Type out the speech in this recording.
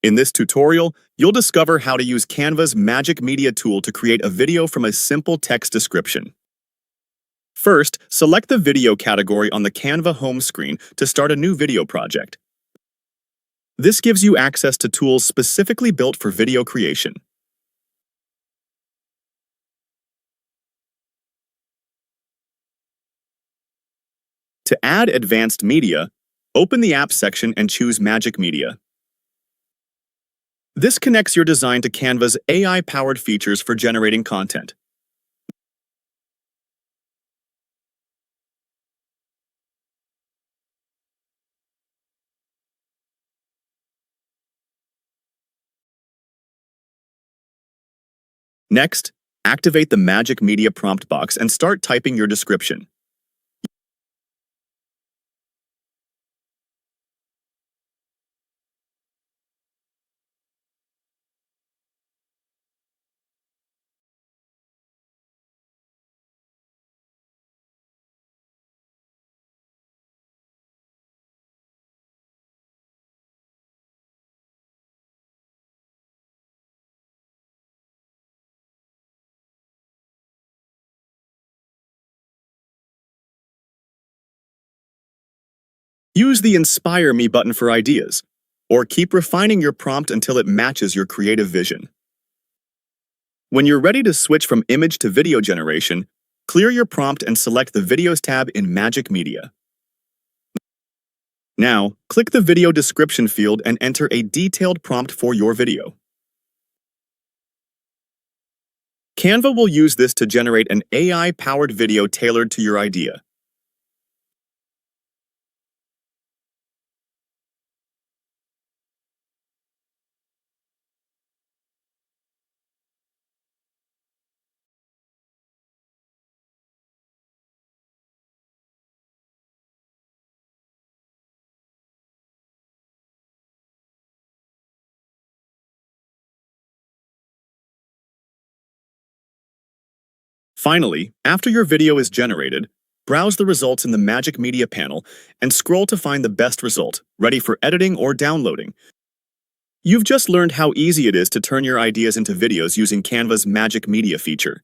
In this tutorial, you'll discover how to use Canva's Magic Media tool to create a video from a simple text description. First, select the video category on the Canva home screen to start a new video project. This gives you access to tools specifically built for video creation. To add advanced media, open the Apps section and choose Magic Media. This connects your design to Canva's AI-powered features for generating content. Next, activate the Magic Media prompt box and start typing your description. Use the Inspire Me button for ideas, or keep refining your prompt until it matches your creative vision. When you're ready to switch from image to video generation, clear your prompt and select the Videos tab in Magic Media. Now, click the Video Description field and enter a detailed prompt for your video. Canva will use this to generate an AI-powered video tailored to your idea. Finally, after your video is generated, browse the results in the Magic Media panel and scroll to find the best result, ready for editing or downloading. You've just learned how easy it is to turn your ideas into videos using Canva's Magic Media feature.